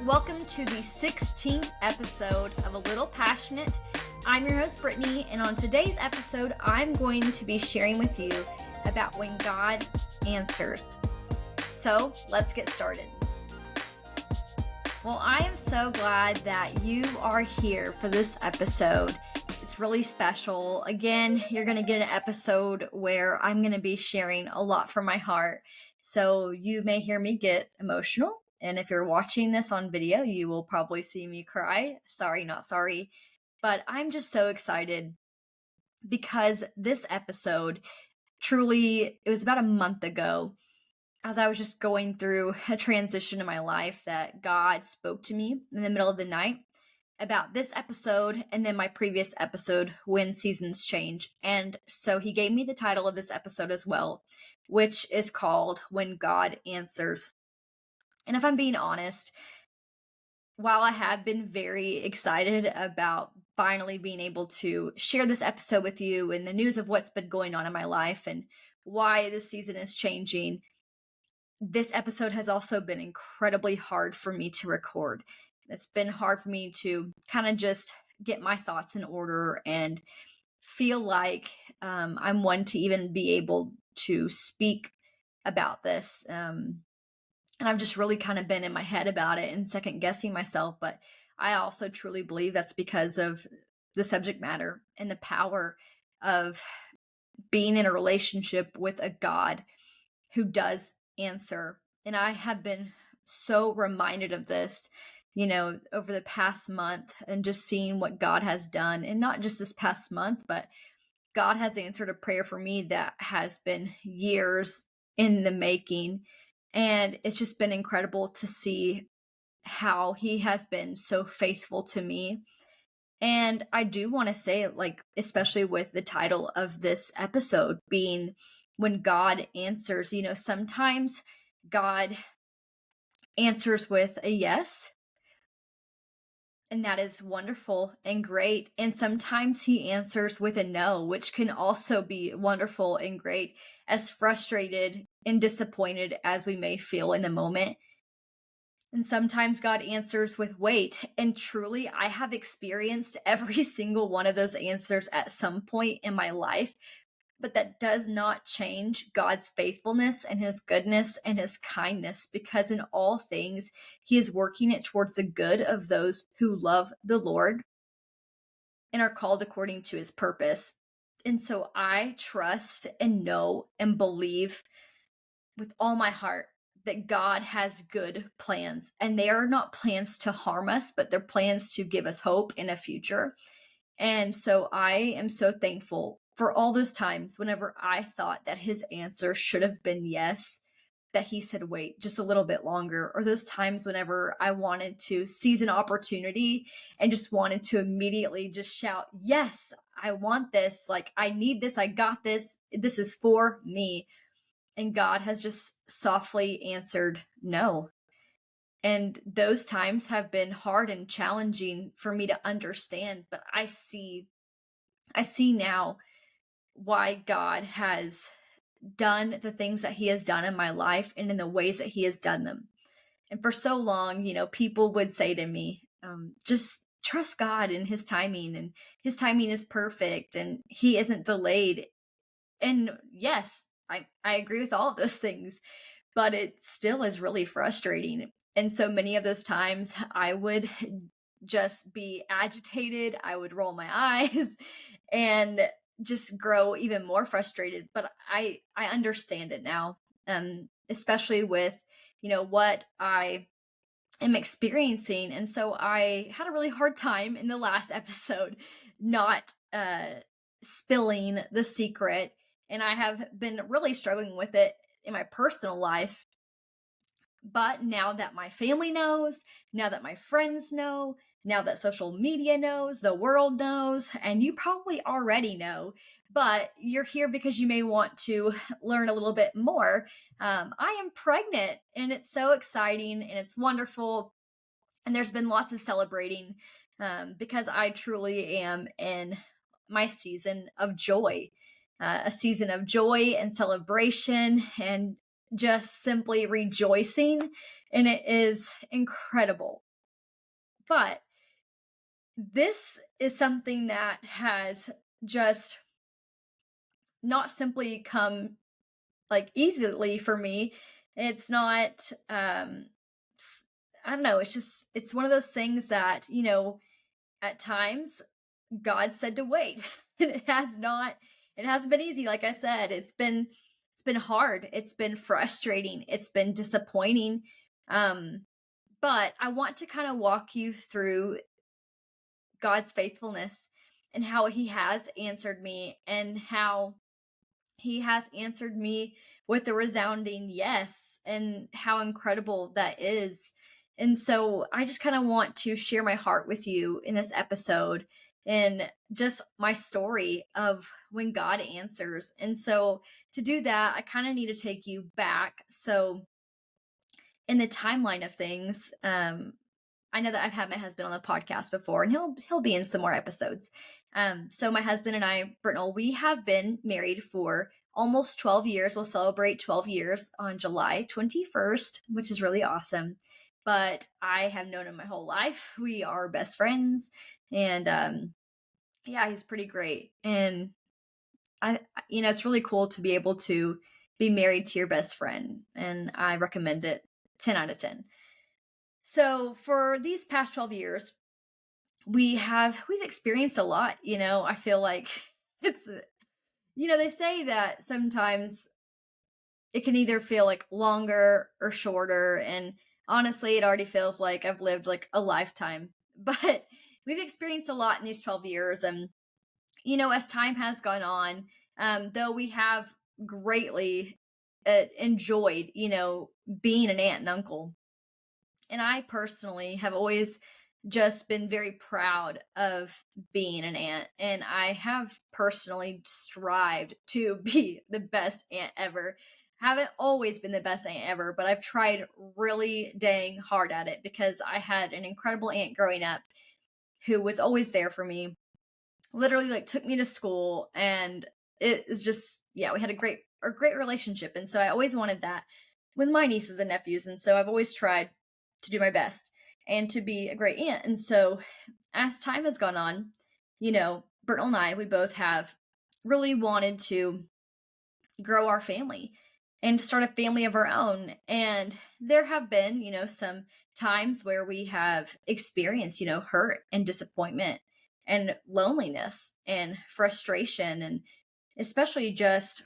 Welcome to the 16th episode of A Little Passionate. I'm your host, Brittany, and on today's episode, I'm going to be sharing with you about when God answers. So, let's get started. Well, I am so glad that you are here for this episode. It's really special. Again, you're going to get an episode where I'm going to be sharing a lot from my heart. So you may hear me get emotional. And if you're watching this on video, you will probably see me cry. Sorry, not sorry. But I'm just so excited because this episode truly, it was about a month ago as I was just going through a transition in my life that God spoke to me in the middle of the night about this episode and then my previous episode, When Seasons Change. And so he gave me the title of this episode as well, which is called When God Answers. And if I'm being honest, while I have been very excited about finally being able to share this episode with you and the news of what's been going on in my life and why this season is changing, this episode has also been incredibly hard for me to record. It's been hard for me to kind of just get my thoughts in order and feel like I'm one to even be able to speak about this. And I've just really kind of been in my head about it and second guessing myself. But I also truly believe that's because of the subject matter and the power of being in a relationship with a God who does answer. And I have been so reminded of this, over the past month and just seeing what God has done. And not just this past month, but God has answered a prayer for me that has been years in the making. And it's just been incredible to see how he has been so faithful to me. And I do want to say, especially with the title of this episode being When God Answers, sometimes God answers with a yes. And that is wonderful and great. And sometimes he answers with a no, which can also be wonderful and great, as frustrated and disappointed as we may feel in the moment. And sometimes God answers with wait. And truly, I have experienced every single one of those answers at some point in my life. But that does not change God's faithfulness and his goodness and his kindness, because in all things, he is working it towards the good of those who love the Lord and are called according to his purpose. And so I trust and know and believe with all my heart that God has good plans, and they are not plans to harm us, but they're plans to give us hope in a future. And so I am so thankful for all those times whenever I thought that his answer should have been yes, that he said, wait just a little bit longer. Or those times whenever I wanted to seize an opportunity and just wanted to immediately just shout, yes, I want this. Like, I need this. I got this. This is for me. And God has just softly answered no. And those times have been hard and challenging for me to understand, but I see now why God has done the things that he has done in my life and in the ways that he has done them. And for so long, people would say to me, just trust God and his timing, and his timing is perfect and he isn't delayed. And yes, I agree with all of those things, but it still is really frustrating. And so many of those times I would just be agitated. I would roll my eyes and just grow even more frustrated. But I understand it now, especially with, what I am experiencing. And so I had a really hard time in the last episode not spilling the secret. And I have been really struggling with it in my personal life. But now that my family knows, now that my friends know, now that social media knows, the world knows, and you probably already know, but you're here because you may want to learn a little bit more. I am pregnant, and it's so exciting and it's wonderful. And there's been lots of celebrating because I truly am in my season of joy, a season of joy and celebration and just simply rejoicing. And it is incredible. But this is something that has just not simply come like easily for me. It's not s- I don't know, it's one of those things that, at times God said to wait. And it hasn't been easy. Like I said, it's been hard. It's been frustrating. It's been disappointing. Um, but I want to kind of walk you through God's faithfulness and how he has answered me and how he has answered me with a resounding yes, and how incredible that is. And so I just kind of want to share my heart with you in this episode and just my story of when God answers. And so to do that, I kind of need to take you back. So in the timeline of things, I know that I've had my husband on the podcast before, and he'll be in some more episodes. So my husband and I, Brittany, we have been married for almost 12 years. We'll celebrate 12 years on July 21st, which is really awesome. But I have known him my whole life. We are best friends, and yeah, he's pretty great. And it's really cool to be able to be married to your best friend, and I recommend it 10 out of 10. So for these past 12 years, we've experienced a lot. I feel like it's they say that sometimes it can either feel like longer or shorter, and honestly it already feels like I've lived like a lifetime. But we've experienced a lot in these 12 years, and as time has gone on, though we have greatly enjoyed being an aunt and uncle. And I personally have always just been very proud of being an aunt. And I have personally strived to be the best aunt ever. Haven't always been the best aunt ever, but I've tried really dang hard at it because I had an incredible aunt growing up who was always there for me, literally like took me to school, and it is just, yeah, we had a great relationship. And so I always wanted that with my nieces and nephews, and so I've always tried to do my best and to be a great aunt. And so as time has gone on, Bert and I, we both have really wanted to grow our family and start a family of our own. And there have been, some times where we have experienced, hurt and disappointment and loneliness and frustration. And especially just,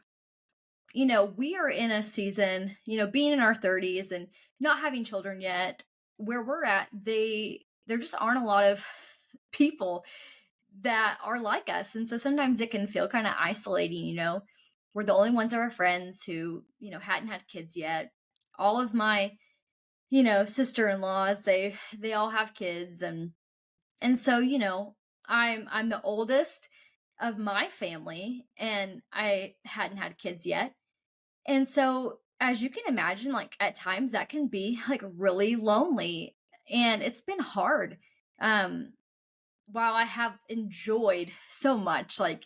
we are in a season, being in our 30s and not having children yet, where we're at, there just aren't a lot of people that are like us. And so sometimes it can feel kind of isolating. We're the only ones of our friends who, hadn't had kids yet. All of my, sister-in-laws, they all have kids. And so, I'm the oldest of my family, and I hadn't had kids yet. And so, as you can imagine, like at times that can be like really lonely, and it's been hard. Um while I have enjoyed so much, like,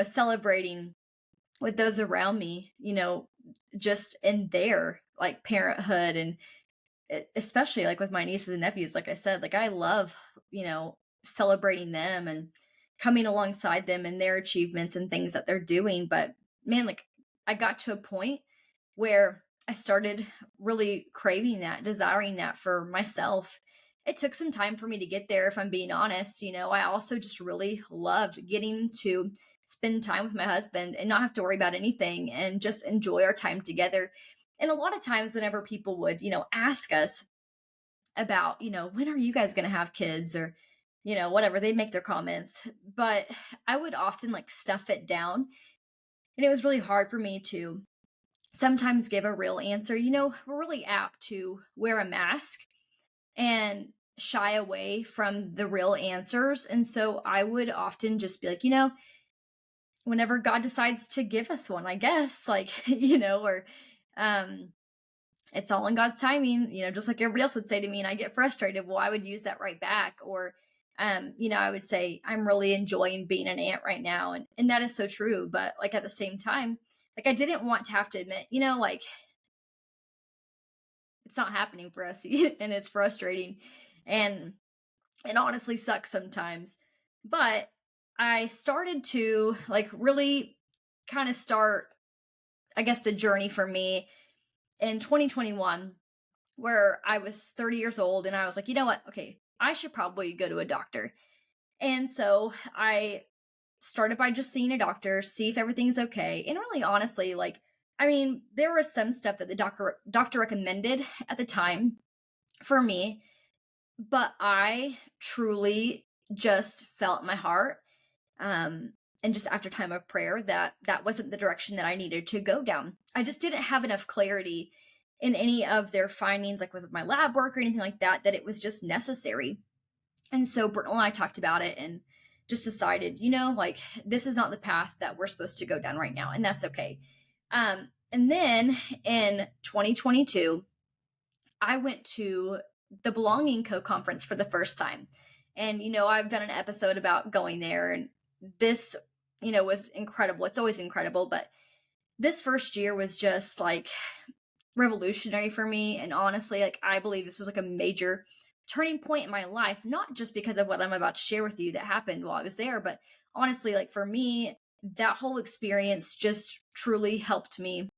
celebrating with those around me, just in their like parenthood, and especially like with my nieces and nephews, like I said, like I love, celebrating them and coming alongside them and their achievements and things that they're doing. But man, like I got to a point where I started really craving that, desiring that for myself. It took some time for me to get there, if I'm being honest. I also just really loved getting to spend time with my husband and not have to worry about anything and just enjoy our time together. And a lot of times, whenever people would, ask us about, when are you guys going to have kids, or, whatever, they'd make their comments. But I would often like stuff it down. And it was really hard for me to sometimes give a real answer. We're really apt to wear a mask and shy away from the real answers. And so I would often just be like, whenever God decides to give us one, I guess, like, or um it's all in God's timing, just like everybody else would say to me, and I get frustrated. Well, I would use that right back. Or I would say, I'm really enjoying being an aunt right now. And that is so true. But like at the same time, like I didn't want to have to admit, like it's not happening for us and it's frustrating. And It honestly sucks sometimes. But I started to like really kind of start, I guess, the journey for me in 2021, where I was 30 years old and I was like, you know what? Okay, I should probably go to a doctor. And so I started by just seeing a doctor, see if everything's okay. And really honestly, like, I mean, there was some stuff that the doctor recommended at the time for me, but I truly just felt in my heart, um and just after time of prayer, that that wasn't the direction that I needed to go down. I just didn't have enough clarity in any of their findings, like with my lab work or anything like that, that it was just necessary. And so Brittany and I talked about it and just decided, like, this is not the path that we're supposed to go down right now, and that's okay. And then in 2022, I went to the Belonging Co conference for the first time. And, I've done an episode about going there, and this, was incredible. It's always incredible, but this first year was just like revolutionary for me. And honestly, like, I believe this was like a major turning point in my life, not just because of what I'm about to share with you that happened while I was there, but honestly, like, for me, that whole experience just truly helped me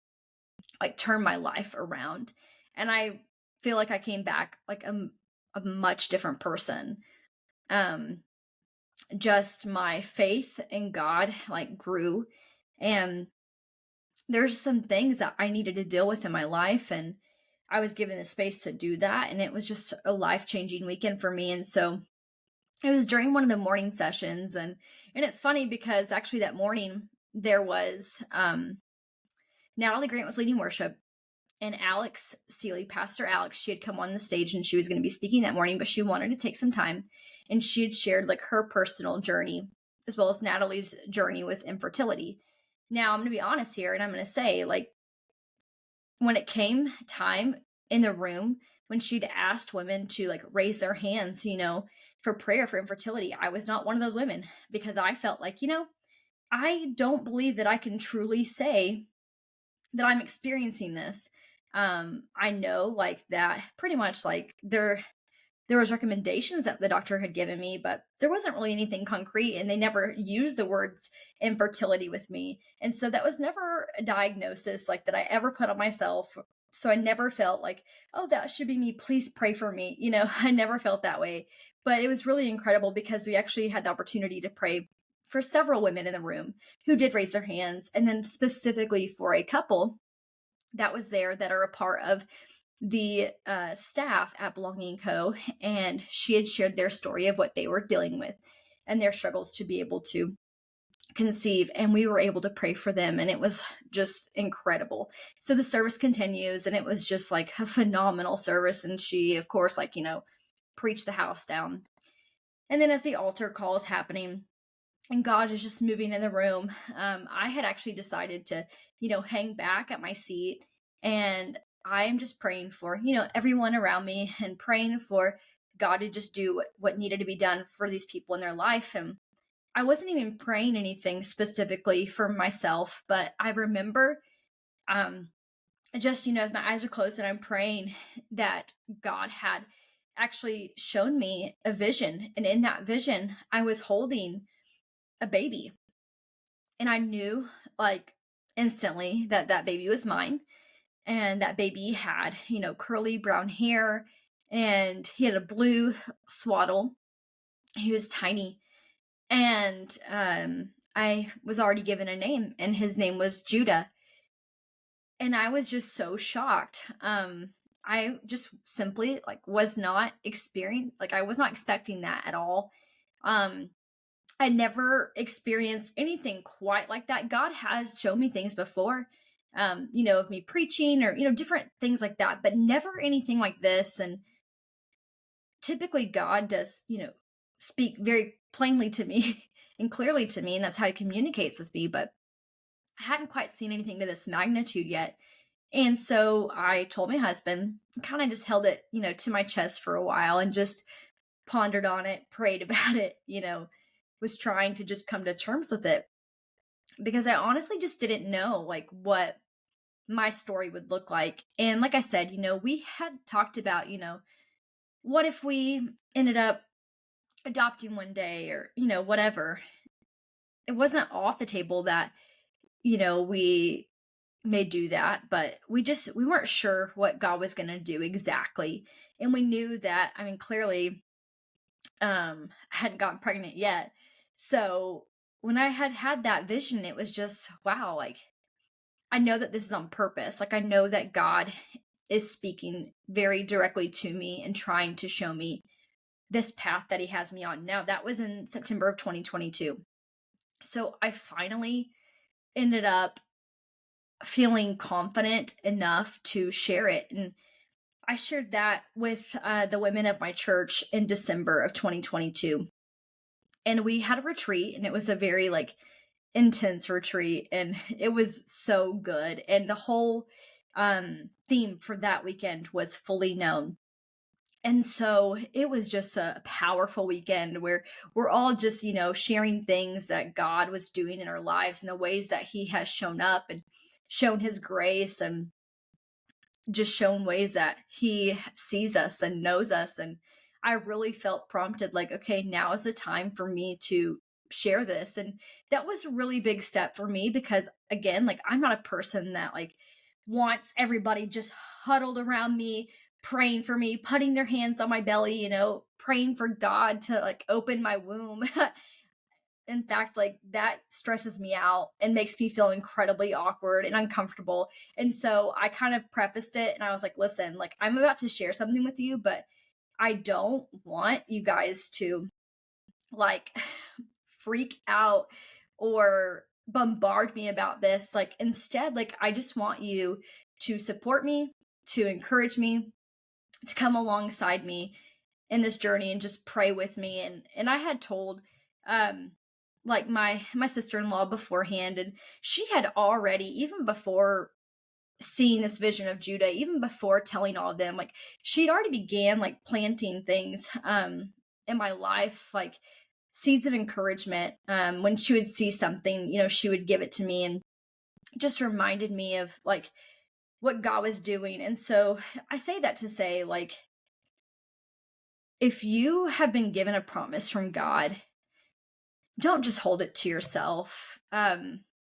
like turn my life around. And I feel like I came back like a much different person. Um, just my faith in God like grew, and there's some things that I needed to deal with in my life, and I was given the space to do that, and it was just a life-changing weekend for me. And so it was during one of the morning sessions, and it's funny because actually that morning there was Natalie Grant was leading worship, and Alex Seeley, Pastor Alex, she had come on the stage and she was going to be speaking that morning, but she wanted to take some time, and she had shared like her personal journey as well as Natalie's journey with infertility. Now, I'm going to be honest here, and I'm going to say, like, when it came time in the room, when she'd asked women to like raise their hands, for prayer for infertility, I was not one of those women, because I felt like, I don't believe that I can truly say that I'm experiencing this. I know like that pretty much like there was recommendations that the doctor had given me, but there wasn't really anything concrete, and they never used the words infertility with me. And so that was never a diagnosis like that I ever put on myself. So I never felt like, oh, that should be me. Please pray for me. I never felt that way. But it was really incredible because we actually had the opportunity to pray for several women in the room who did raise their hands, and then specifically for a couple that was there that are a part of the staff at Belonging Co. And she had shared their story of what they were dealing with and their struggles to be able to conceive. And we were able to pray for them. And it was just incredible. So the service continues, and it was just like a phenomenal service. And she, of course, like, preached the house down. And then as the altar call is happening, and God is just moving in the room, I had actually decided to, hang back at my seat, and I am just praying for, everyone around me, and praying for God to just do what needed to be done for these people in their life. And I wasn't even praying anything specifically for myself, but I remember, just, as my eyes are closed and I'm praying, that God had actually shown me a vision. And in that vision, I was holding a baby. And I knew like instantly that that baby was mine. And that baby had, curly brown hair, and he had a blue swaddle. He was tiny. And I was already given a name, and his name was Judah. And I was just so shocked. I just simply like was not I was not expecting that at all. Um, I never experienced anything quite like that. God has shown me things before, of me preaching or, different things like that, but never anything like this. And typically God does, speak very plainly to me and clearly to me, and that's how he communicates with me. But I hadn't quite seen anything to this magnitude yet. And so I told my husband, kind of just held it, to my chest for a while and just pondered on it, prayed about it, was trying to just come to terms with it, because I honestly just didn't know like what my story would look like. And like I said, we had talked about, what if we ended up adopting one day or, whatever. It wasn't off the table that, we may do that, but we weren't sure what God was going to do exactly. And we knew that, I mean, clearly, I hadn't gotten pregnant yet. So when I had that vision, it was just, wow, like, I know that this is on purpose. Like, I know that God is speaking very directly to me and trying to show me this path that he has me on. Now, that was in September of 2022. So I finally ended up feeling confident enough to share it. And I shared that with the women of my church in December of 2022. And we had a retreat, and it was a very like intense retreat, and it was so good. And the whole theme for that weekend was fully known. And so it was just a powerful weekend where we're all just, sharing things that God was doing in our lives and the ways that he has shown up and shown his grace and just shown ways that he sees us and knows us. And I really felt prompted, like, okay, now is the time for me to share this. And that was a really big step for me because, again, like, I'm not a person that like wants everybody just huddled around me, praying for me, putting their hands on my belly, praying for God to like open my womb. In fact, like, that stresses me out and makes me feel incredibly awkward and uncomfortable. And so I kind of prefaced it and I was like, listen, like, I'm about to share something with you, but I don't want you guys to like freak out or bombard me about this. Like, instead, like, I just want you to support me, to encourage me, to come alongside me in this journey and just pray with me. And I had told um like my sister-in-law beforehand, and she had already, even before seeing this vision of Judah, even before telling all of them, like, she'd already began like planting things in my life, like seeds of encouragement. When she would see something, she would give it to me and just reminded me of like what God was doing. And so I say that to say, like, if you have been given a promise from God, don't just hold it to yourself.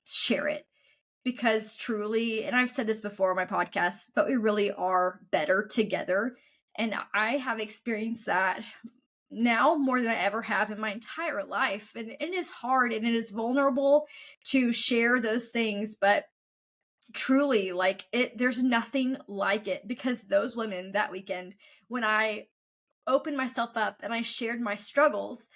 Share it, because truly, and I've said this before on my podcast, but we really are better together. And I have experienced that now more than I ever have in my entire life. And it is hard and it is vulnerable to share those things, but truly, like, there's nothing like it, because those women that weekend, when I opened myself up and I shared my struggles,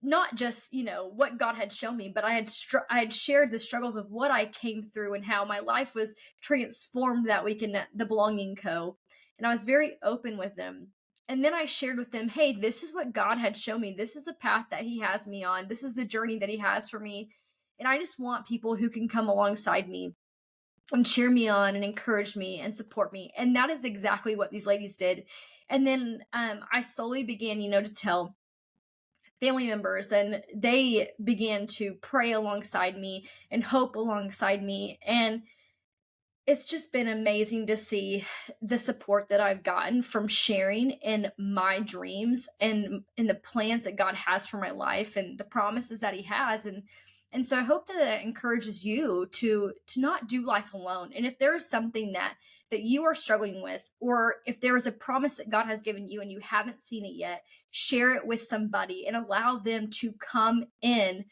not just, what God had shown me, but I had shared the struggles of what I came through and how my life was transformed that weekend at the Belonging Co. And I was very open with them. And then I shared with them, hey, this is what God had shown me. This is the path that he has me on. This is the journey that he has for me. And I just want people who can come alongside me and cheer me on and encourage me and support me. And that is exactly what these ladies did. And then I slowly began, to tell family members, and they began to pray alongside me and hope alongside me. And it's just been amazing to see the support that I've gotten from sharing in my dreams and in the plans that God has for my life and the promises that he has. And so I hope that it encourages you to not do life alone. And if there's something that you are struggling with, or if there is a promise that God has given you and you haven't seen it yet, share it with somebody and allow them to come in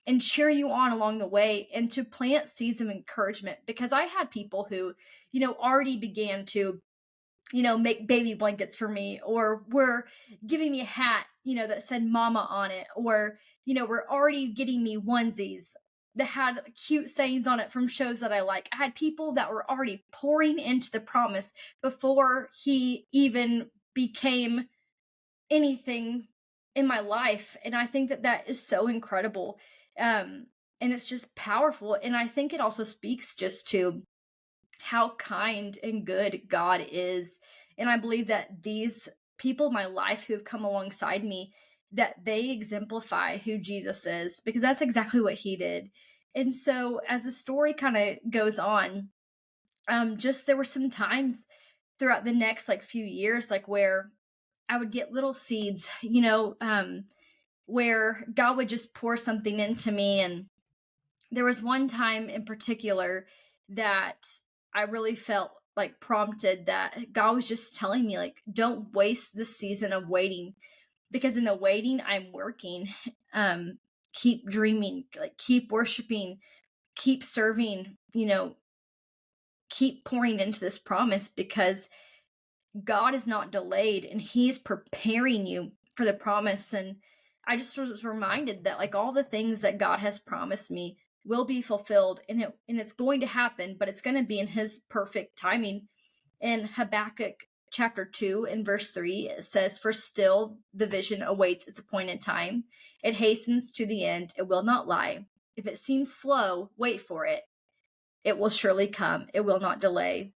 and cheer you on along the way and to plant seeds of encouragement. Because I had people who, already began to, make baby blankets for me, or were giving me a hat, that said mama on it, or, were already getting me onesies that had cute sayings on it from shows that I like. I had people that were already pouring into the promise before he even became anything in my life. And I think that that is so incredible. And it's just powerful. And I think it also speaks just to how kind and good God is. And I believe that these people in my life who have come alongside me, that they exemplify who Jesus is, because that's exactly what he did. And so as the story kind of goes on, just there were some times throughout the next like few years, like, where I would get little seeds, where God would just pour something into me. And there was one time in particular that I really felt like prompted that God was just telling me, like, don't waste the season of waiting, because in the waiting, I'm working. Um, keep dreaming, like, keep worshiping, keep serving, keep pouring into this promise, because God is not delayed and He's preparing you for the promise. And I just was reminded that, like, all the things that God has promised me will be fulfilled, and it's going to happen, but it's going to be in His perfect timing. In Habakkuk chapter 2 and verse 3, it says, "For still the vision awaits its appointed time. It hastens to the end, it will not lie. If it seems slow, wait for it. It will surely come, it will not delay."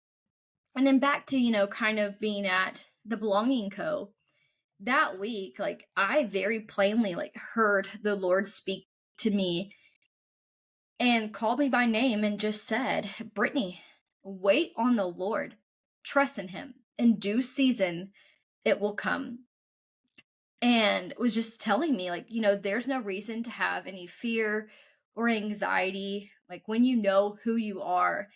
And then back to, kind of being at the Belonging Co. That week, like, I very plainly, like, heard the Lord speak to me and called me by name and just said, "Brittany, wait on the Lord, trust in Him. In due season, it will come." And was just telling me, like, there's no reason to have any fear or anxiety, like, when you know who you are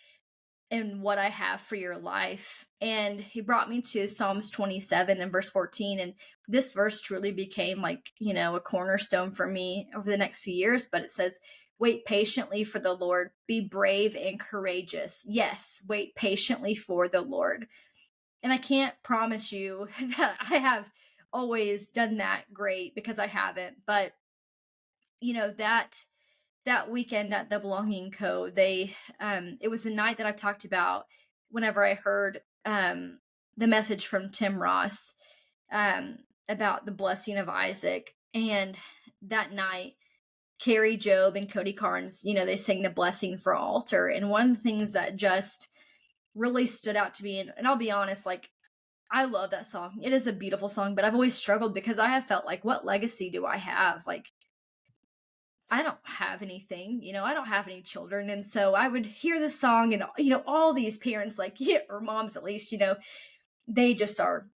and what I have for your life. And he brought me to Psalms 27 and verse 14. And this verse truly became, like, a cornerstone for me over the next few years. But it says, "Wait patiently for the Lord, be brave and courageous." Yes, wait patiently for the Lord. And I can't promise you that I have always done that great, because I haven't. But, that weekend at the Belonging Co, it was the night that I talked about whenever I heard the message from Tim Ross um about the blessing of Isaac. And that night, Carrie Job and Cody Carnes, they sang the blessing for altar. And one of the things that just really stood out to me, and I'll be honest, like, I love that song. It is a beautiful song, but I've always struggled because I have felt like, what legacy do I have? Like, I don't have anything, I don't have any children. And so I would hear the song, and, all these parents, like, yeah, or moms at least, they just are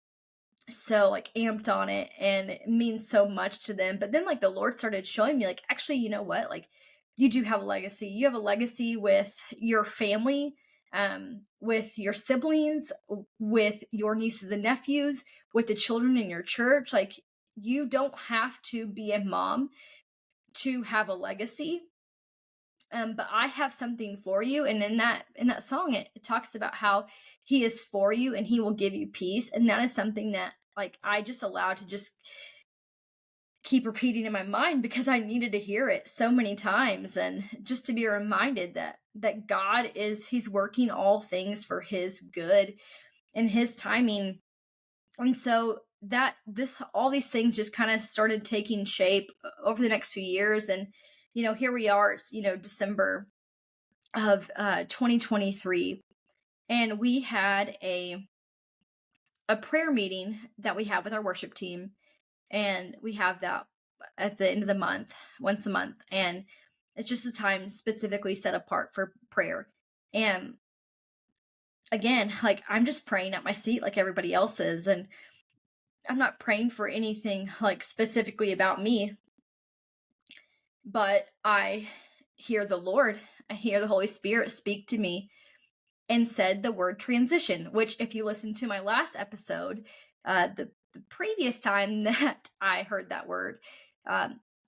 so, like, amped on it, and it means so much to them. But then, like, the Lord started showing me, like, actually, you know what? Like, you do have a legacy. You have a legacy with your family, with your siblings, with your nieces and nephews, with the children in your church. Like, you don't have to be a mom to have a legacy. But I have something for you. And in that song, it talks about how He is for you and He will give you peace. And that is something that, like, I just allowed to just keep repeating in my mind, because I needed to hear it so many times, and just to be reminded that God He's working all things for His good and His timing. And so that this all these things just kind of started taking shape over the next few years. And here we are, it's December of 2023, and we had a prayer meeting that we have with our worship team. And we have that at the end of the month, once a month. And it's just a time specifically set apart for prayer. And again, like, I'm just praying at my seat like everybody else is. And I'm not praying for anything, like, specifically about me, but I hear the Lord, I hear the Holy Spirit speak to me and said the word transition, which, if you listen to my last episode, the previous time that I heard that word,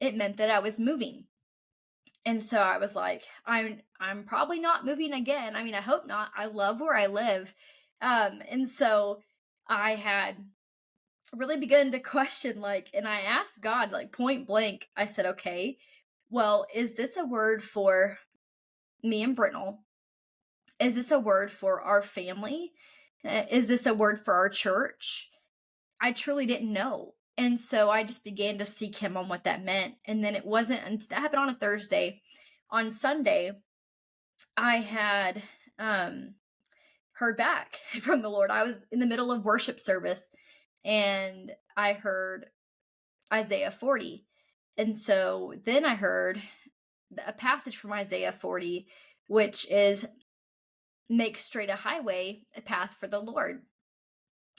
it meant that I was moving. And so I was like, I'm probably not moving again. I mean, I hope not. I love where I live. And so I had really begun to question, like, and I asked God, like, point blank, I said, "Okay, well, is this a word for me and Brittany? Is this a word for our family? Is this a word for our church?" I truly didn't know. And so I just began to seek Him on what that meant. And then it wasn't until that happened on a Thursday. On Sunday, I had heard back from the Lord. I was in the middle of worship service, and I heard Isaiah 40. And so then I heard a passage from Isaiah 40, which is, "Make straight a highway, a path for the Lord."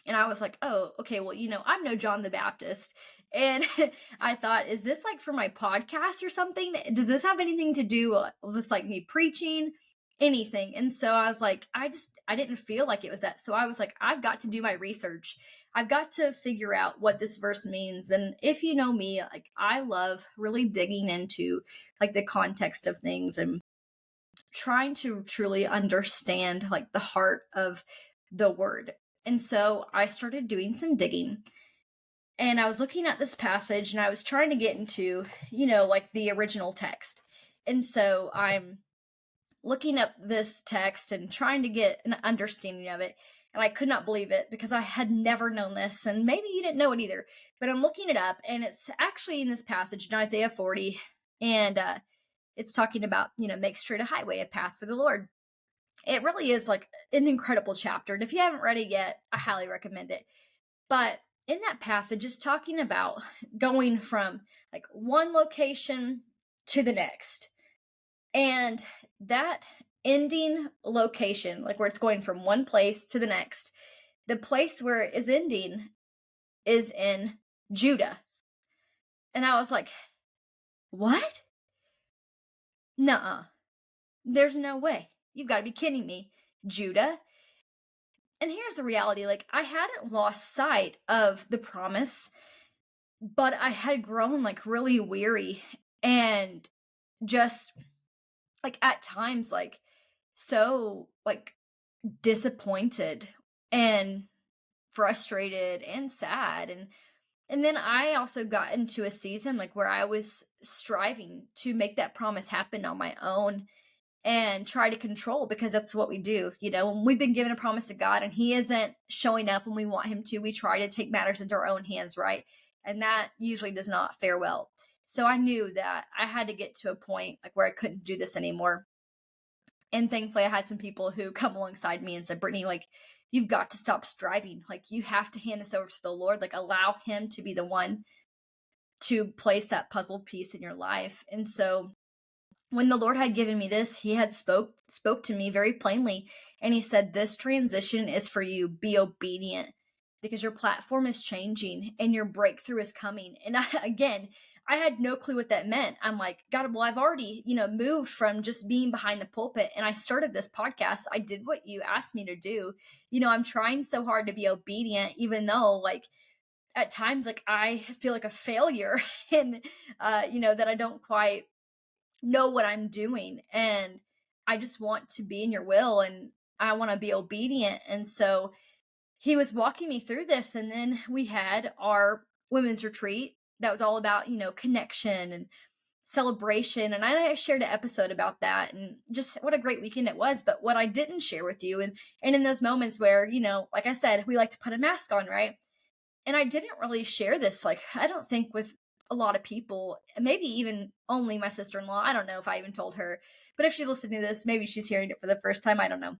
And I was like, "Oh, okay, well, I'm no John the Baptist." And I thought, "Is this like for my podcast or something? Does this have anything to do with like me preaching?" Anything. And so I was like, I didn't feel like it was that. So I was like, I've got to do my research. I've got to figure out what this verse means. And if you know me, like I love really digging into like the context of things and trying to truly understand like the heart of the word. And so I started doing some digging, and I was looking at this passage and I was trying to get into, like the original text. And so I'm looking up this text and trying to get an understanding of it. And I could not believe it because I had never known this. And maybe you didn't know it either. But I'm looking it up, and it's actually in this passage in Isaiah 40. And it's talking about, make straight a highway, a path for the Lord. It really is like an incredible chapter. And if you haven't read it yet, I highly recommend it. But in that passage, it's talking about going from like one location to the next. And that ending location, like where it's going from one place to the next, the place where it is ending is in Judah. And I was like, what? Nuh-uh. There's no way. You've got to be kidding me. Judah? And here's the reality, like I hadn't lost sight of the promise, but I had grown like really weary and just like at times like so like disappointed and frustrated and sad. And then I also got into a season like where I was striving to make that promise happen on my own and try to control, because that's what we do. When we've been given a promise to God and he isn't showing up when we want him to, we try to take matters into our own hands, right? And that usually does not fare well. So I knew that I had to get to a point like where I couldn't do this anymore. And thankfully I had some people who come alongside me and said, Brittany, like you've got to stop striving. Like you have to hand this over to the Lord, like allow him to be the one to place that puzzle piece in your life. And so when the Lord had given me this, he had spoke to me very plainly, and he said, this transition is for you. Be obedient, because your platform is changing and your breakthrough is coming. And I had no clue what that meant. I'm like, God, well, I've already, moved from just being behind the pulpit, and I started this podcast. I did what you asked me to do. I'm trying so hard to be obedient, even though like at times like I feel like a failure and that I don't quite know what I'm doing, and I just want to be in your will, and I want to be obedient. And so he was walking me through this, and then we had our women's retreat that was all about, connection and celebration. And I shared an episode about that and just what a great weekend it was. But what I didn't share with you, and in those moments where, like I said, we like to put a mask on, right? And I didn't really share this, like, I don't think with a lot of people, maybe even only my sister-in-law. I don't know if I even told her, but if she's listening to this, maybe she's hearing it for the first time. I don't know.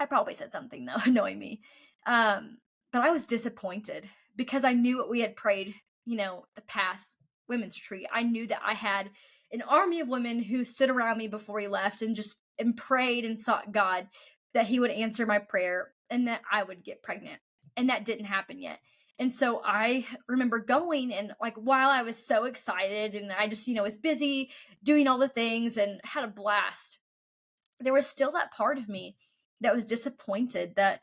I probably said something though, knowing me. But I was disappointed because I knew what we had prayed, the past women's retreat. I knew that I had an army of women who stood around me before he left and prayed and sought God that he would answer my prayer and that I would get pregnant. And that didn't happen yet. And so I remember going, and like while I was so excited and I just, was busy doing all the things and had a blast, there was still that part of me that was disappointed that,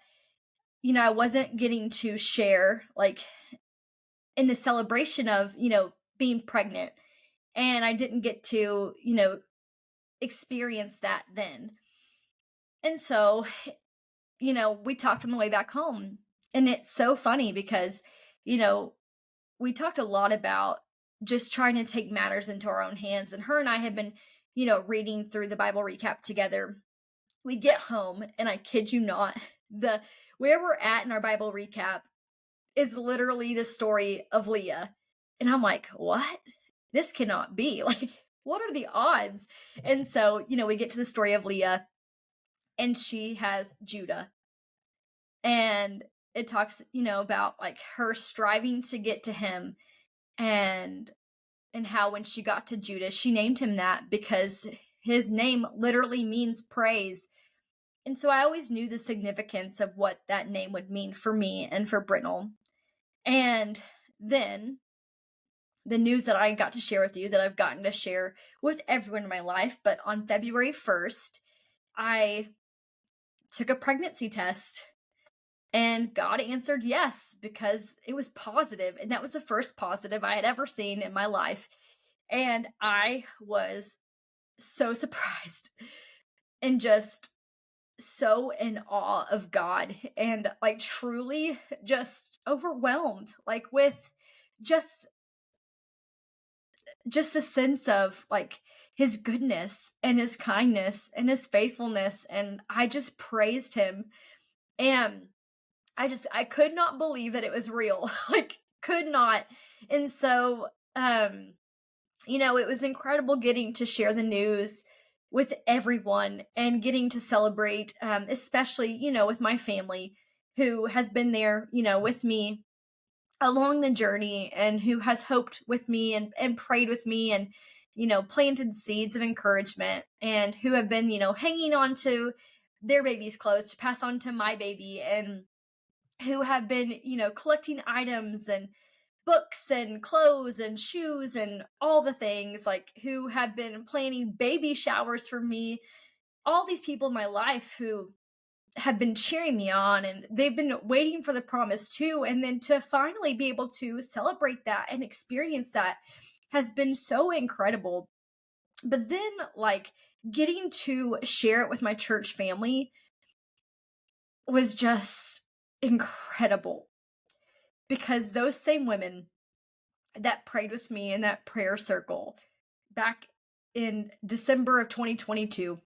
I wasn't getting to share like in the celebration of, being pregnant. And I didn't get to, experience that then. And so, we talked on the way back home. And it's so funny because, we talked a lot about just trying to take matters into our own hands. And her and I have been, reading through the Bible recap together. We get home, and I kid you not, where we're at in our Bible recap is literally the story of Leah. And I'm like, what? This cannot be. Like, what are the odds? And so, we get to the story of Leah, and she has Judah. And it talks, about like her striving to get to him, and how when she got to Judah, she named him that because his name literally means praise. And so I always knew the significance of what that name would mean for me and for Britnell. And then the news that I got to share with you, that I've gotten to share with everyone in my life, but on February 1st, I took a pregnancy test and God answered yes because it was positive, and that was the first positive I had ever seen in my life. And I was so surprised and just so in awe of God, and like truly just overwhelmed, like with just just a sense of like his goodness and his kindness and his faithfulness, and I just praised him. And I could not believe that it was real. Like, could not. And so it was incredible getting to share the news with everyone and getting to celebrate, especially, with my family who has been there, with me along the journey, and who has hoped with me and prayed with me, and, planted seeds of encouragement, and who have been, hanging on to their baby's clothes to pass on to my baby, and who have been, collecting items and books and clothes and shoes and all the things, like who have been planning baby showers for me. All these people in my life who have been cheering me on, and they've been waiting for the promise too. And then to finally be able to celebrate that and experience that has been so incredible. But then, like, getting to share it with my church family was just incredible, because those same women that prayed with me in that prayer circle back in December of 2022,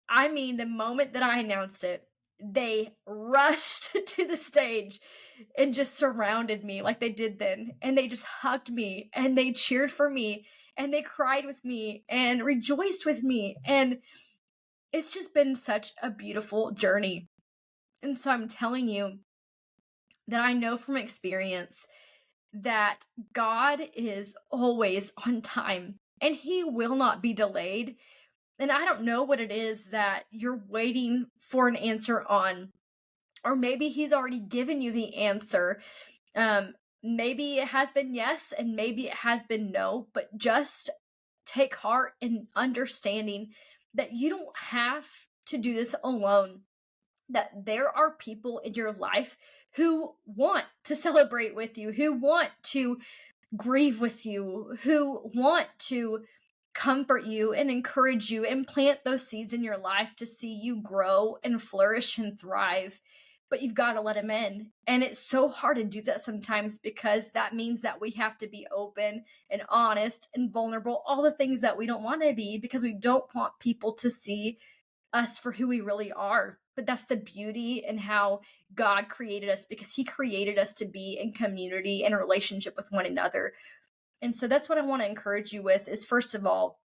I mean, the moment that I announced it, they rushed to the stage and just surrounded me like they did then. And they just hugged me and they cheered for me and they cried with me and rejoiced with me. And it's just been such a beautiful journey. And so I'm telling you that I know from experience that God is always on time and he will not be delayed. And I don't know what it is that you're waiting for an answer on, or maybe he's already given you the answer. Maybe it has been yes, and maybe it has been no, but just take heart in understanding that you don't have to do this alone, that there are people in your life who want to celebrate with you, who want to grieve with you, who want to comfort you and encourage you and plant those seeds in your life to see you grow and flourish and thrive. But you've got to let them in. And it's so hard to do that sometimes, because that means that we have to be open and honest and vulnerable, all the things that we don't want to be, because we don't want people to see us for who we really are. But that's the beauty and how God created us, because he created us to be in community and relationship with one another. And so that's what I want to encourage you with, is first of all,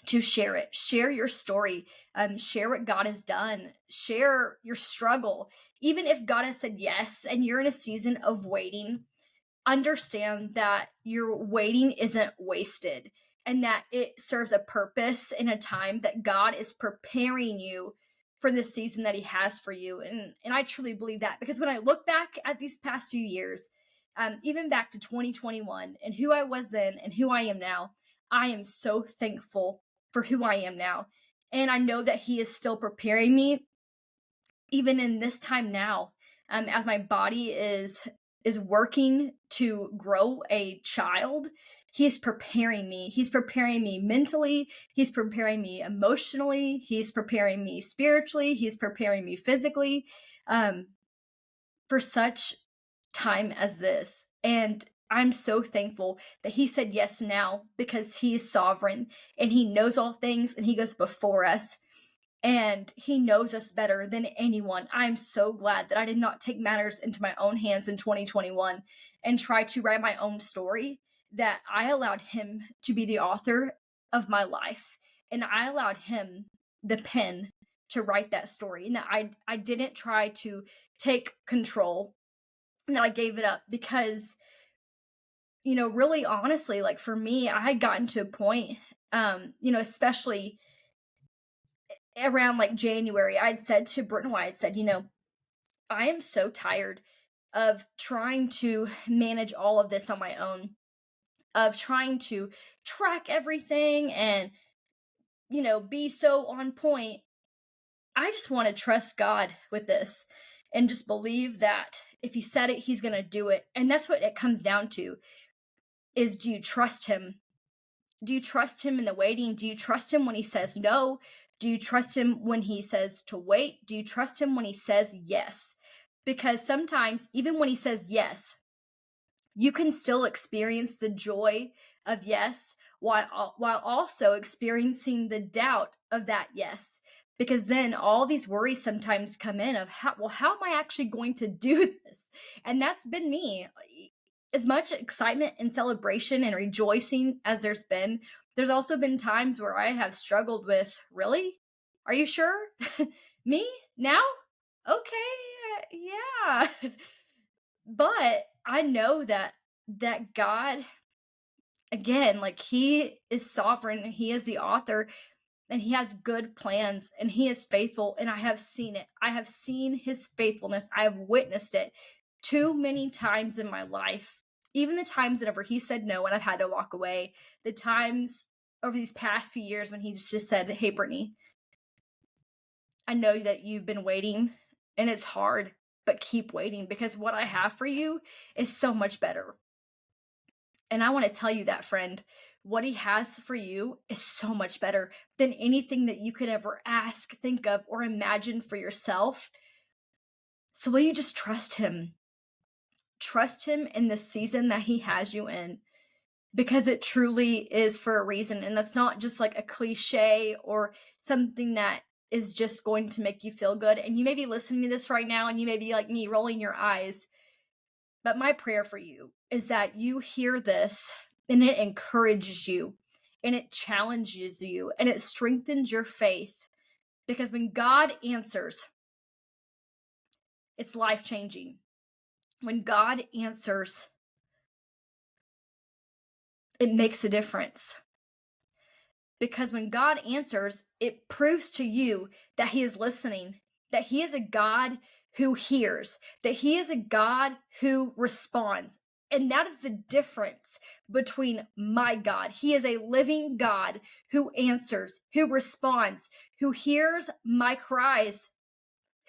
to share it. Share your story. Share what God has done. Share your struggle. Even if God has said yes and you're in a season of waiting, understand that your waiting isn't wasted, and that it serves a purpose in a time that God is preparing you for the season that he has for you. And I truly believe that, because when I look back at these past few years, even back to 2021 and who I was then and who I am now, I am so thankful for who I am now. And I know that he is still preparing me even in this time now, as my body is working to grow a child. He's preparing me. He's preparing me mentally. He's preparing me emotionally. He's preparing me spiritually. He's preparing me physically, for such time as this. And I'm so thankful that he said yes now, because he is sovereign and he knows all things and he goes before us and he knows us better than anyone. I'm so glad that I did not take matters into my own hands in 2021 and try to write my own story, that I allowed him to be the author of my life, and I allowed him the pen to write that story, and that I didn't try to take control, and that I gave it up, because really honestly, like for me, I had gotten to a point, especially around like January, I'd said to Brittany, I had said, I am so tired of trying to manage all of this on my own, of trying to track everything and, be so on point. I just want to trust God with this and just believe that if he said it, he's going to do it. And that's what it comes down to is, do you trust him? Do you trust him in the waiting? Do you trust him when he says no? Do you trust him when he says to wait? Do you trust him when he says yes? Because sometimes, even when he says yes, you can still experience the joy of yes while also experiencing the doubt of that yes. Because then all these worries sometimes come in of how am I actually going to do this? And that's been me. As much excitement and celebration and rejoicing as there's also been times where I have struggled with, really? Are you sure? Me? Now? Okay, yeah. But I know that God, again, like he is sovereign and he is the author and he has good plans and he is faithful, and I have seen it. I have seen his faithfulness. I have witnessed it too many times in my life. Even the times whenever he said no and I've had to walk away, the times over these past few years when he just said, "Hey, Brittany, I know that you've been waiting and it's hard, but keep waiting because what I have for you is so much better." And I want to tell you that, friend, what he has for you is so much better than anything that you could ever ask, think of, or imagine for yourself. So will you just trust him? Trust him in the season that he has you in, because it truly is for a reason. And that's not just like a cliche or something that is just going to make you feel good. And you may be listening to this right now and you may be like me, rolling your eyes. But my prayer for you is that you hear this and it encourages you and it challenges you and it strengthens your faith. Because when God answers, it's life-changing. When God answers, it makes a difference. Because when God answers, it proves to you that he is listening, that he is a God who hears, that he is a God who responds. And that is the difference between my God. He is a living God who answers, who responds, who hears my cries,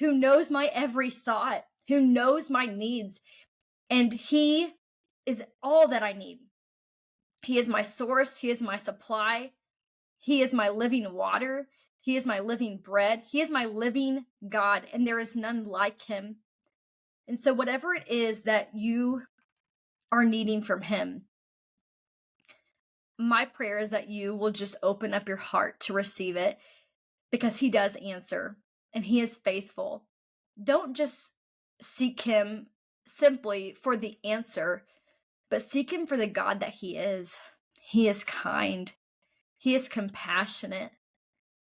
who knows my every thought, who knows my needs. And he is all that I need. He is my source. He is my supply. He is my living water. He is my living bread. He is my living God, and there is none like him. And so whatever it is that you are needing from him, my prayer is that you will just open up your heart to receive it, because he does answer and he is faithful. Don't just seek him simply for the answer, but seek him for the God that he is. He is kind. He is compassionate.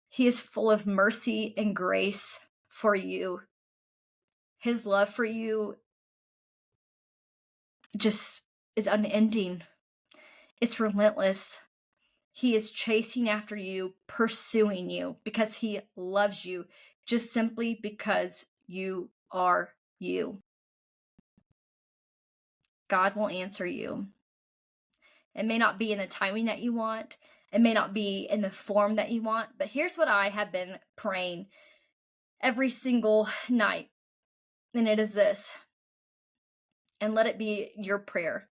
He is full of mercy and grace for you. His love for you just is unending. It's relentless. He is chasing after you, pursuing you, because he loves you, just simply because you are you. God will answer you. It may not be in the timing that you want. It may not be in the form that you want. But here's what I have been praying every single night. And it is this. And let it be your prayer.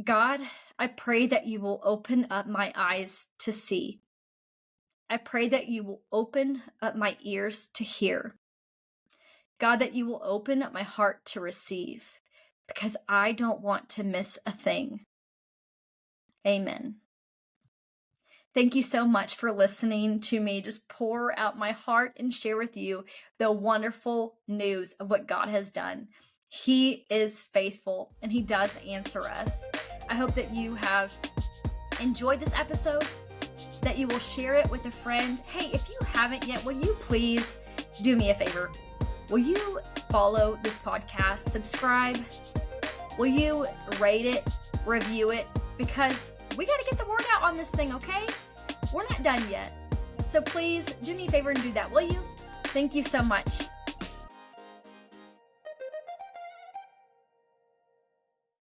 God, I pray that you will open up my eyes to see. I pray that you will open up my ears to hear. God, that you will open up my heart to receive, because I don't want to miss a thing. Amen. Thank you so much for listening to me just pour out my heart and share with you the wonderful news of what God has done. He is faithful and he does answer us. I hope that you have enjoyed this episode, that you will share it with a friend. Hey, if you haven't yet, will you please do me a favor? Will you follow this podcast, subscribe? Will you rate it, review it? Because we got to get the word out on this thing, okay? We're not done yet. So please do me a favor and do that, will you? Thank you so much.